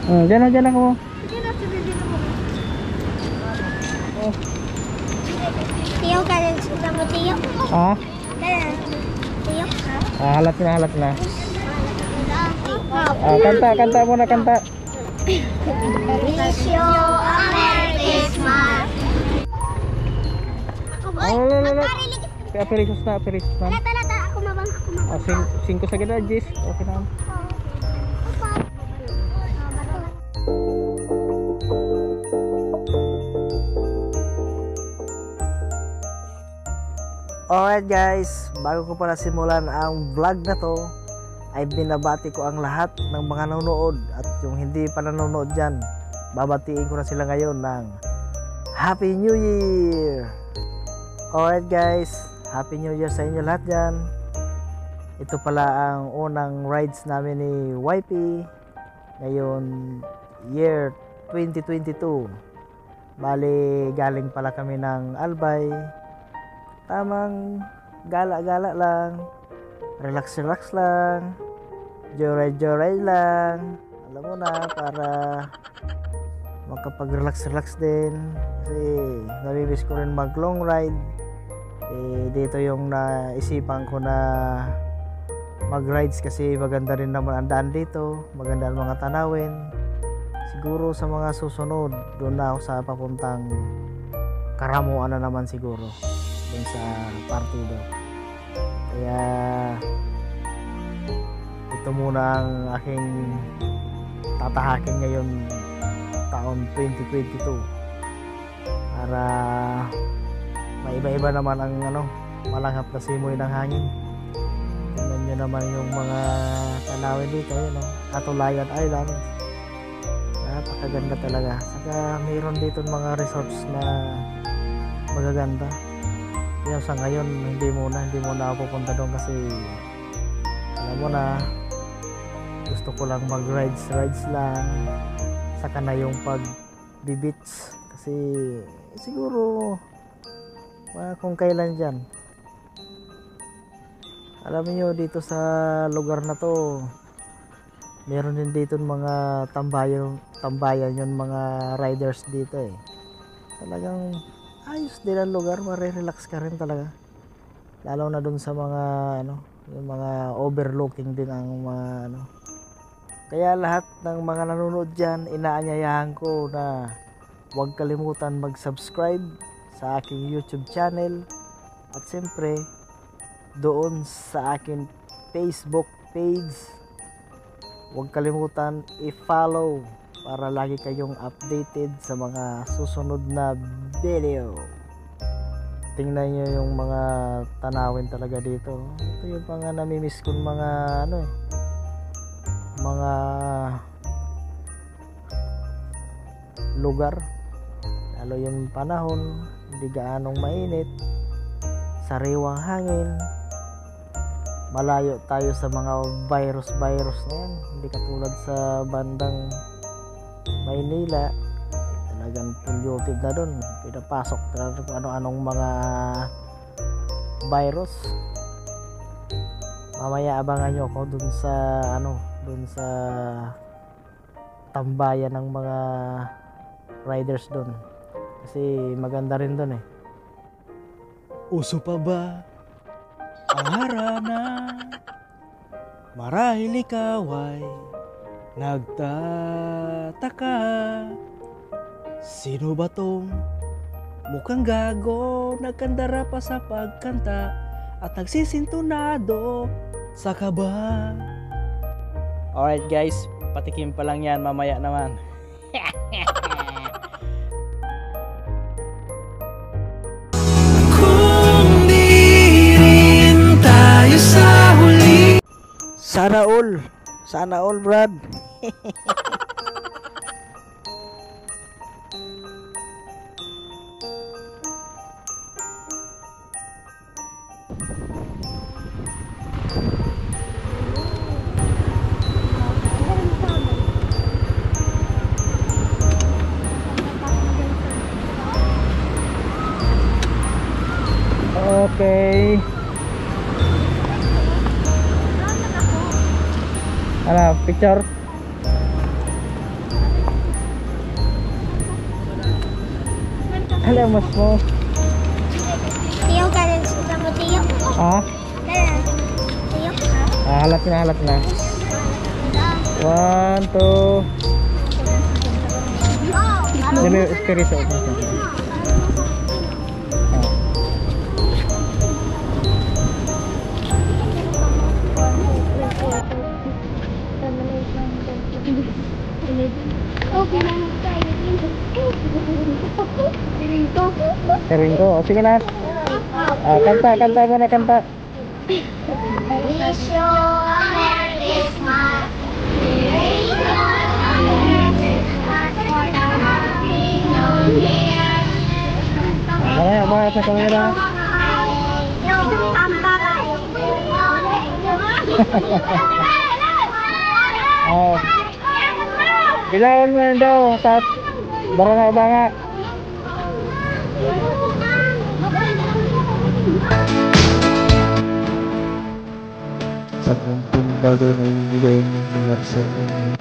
Dyan ako. Oh. Tiyo ka rin sa mo, tiyo. Ah? Tiyo ka? Halat na. Kanta muna, kanta. Wish you a Merry Christmas. Aperisos na. Lata, ako mabang. 5 sa ganda, Jis. Okay na. Alright guys, bago ko pala simulan ang vlog na to, ay binabati ko ang lahat ng mga nanonood at yung hindi pa nanonood dyan, babatiin ko na sila ngayon ng Happy New Year! Alright guys, Happy New Year sa inyo lahat dyan. Ito pala ang unang rides namin ni YP ngayon year 2022. Bali galing pala kami ng Albay. Tamang gala-gala lang, relax lang, joray lang, alam mo na, para makapag-relax din. Kasi namimiss ko rin mag long ride. Dito yung naisipan ko na mag rides kasi maganda rin naman ang daan dito, maganda ang mga tanawin. Siguro sa mga susunod doon na ako sa papuntang Karamuan na naman siguro dun sa partido. Kaya ito muna ang aking tatahakin ngayon taon 2022 para maiba-iba naman ang malanghap na simoy ng hangin. Tingnan nyo naman yung mga tanawin dito, Atulayan Island, napakaganda talaga. Saka mayroon dito mga resorts na magaganda. Kaya sa ngayon hindi muna ako pupunta doon kasi alam mo na, gusto ko lang mag rides lang, saka na yung pag beach kasi siguro kung kailan dyan. Alam niyo dito sa lugar na to meron din dito mga tambayan yung mga riders dito talagang ayos din ang lugar, marirelax ka rin talaga, lalo na dun sa mga yung mga overlooking din ang mga kaya lahat ng mga nanonood dyan, inaanyayahan ko na huwag kalimutan mag-subscribe sa aking YouTube channel at siyempre doon sa aking Facebook page. Huwag kalimutan i-follow para lagi kayong updated sa mga susunod na video. Tingnan nyo yung mga tanawin talaga dito. Ito yung mga namimiss kong mga mga lugar, lalo yung panahon hindi gaanong mainit, sariwang hangin, malayo tayo sa mga virus na yan, hindi katulad sa bandang Maynila, talagang polluted na dun, pinapasok talaga kung ano-anong mga virus. Mamaya abangan nyo ako dun sa tambayan ng mga riders dun kasi maganda rin dun Uso pa ba ang harana? Marahil ikaw ay nagtataka, sino ba tong mukhang gago, nagkandara pa sa pagkanta at nagsisintunado sa kaba. Alright guys, patikim pa lang yan, mamaya naman. Kung di rin tayo sa huli. Sana all Brad. Okay. Picture? Ano mas mo? Tiyo galing sa mo tiyo. Ah? Galing. Tiyo. Halat na, halat na. 1, 2. Dami espiritu. Oh, pinanong tayo. Sering ko. O, sige na. Kanta, kanta mo na, kanta. Wish you a Merry Christmas. Wish you a Merry Christmas for the Happy New Year. Mamaya, mamaya sa kamera. Ang babae. Oh. Bilangan mo yan daw. Sa barangay banga. Sa puntong bago na ibigay ng lugar sa inyo.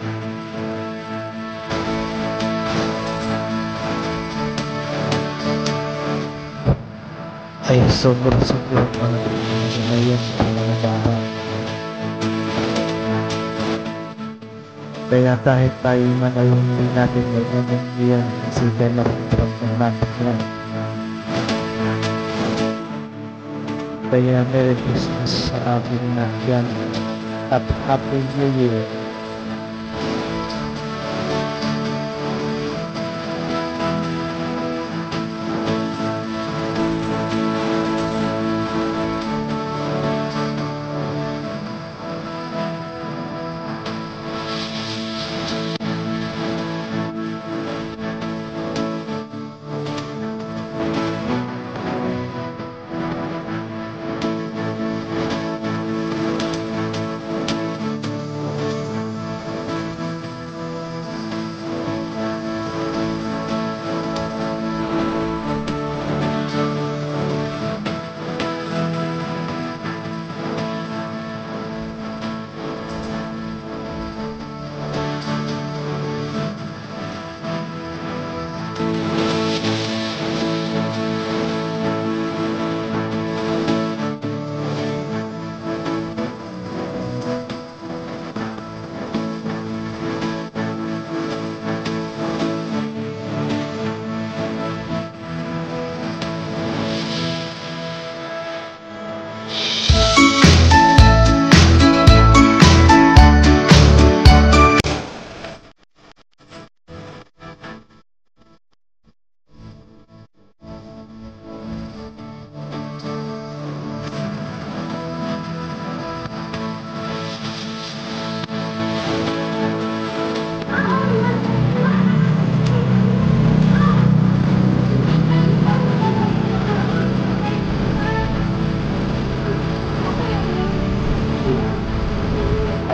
Ay sobrang mga ngayon sa mga bahay. Kaya kahit tayo man ay hindi natin nagmamanggiyan kasi kailangan ng natin yan. Kaya Merry Christmas sa akin na yan at Happy New Year.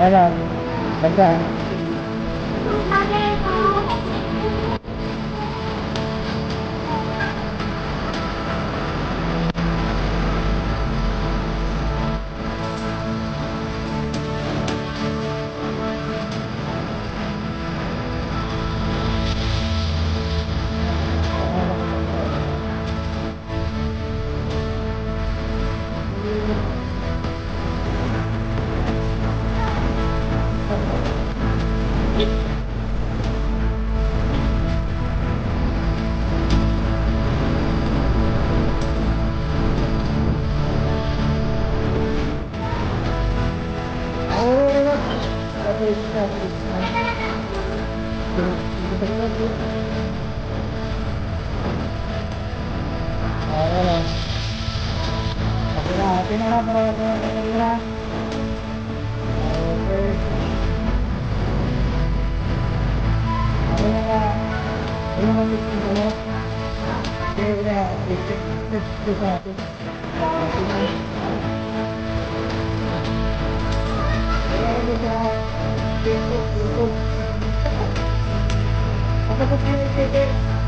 Ano? Basta. YouTube.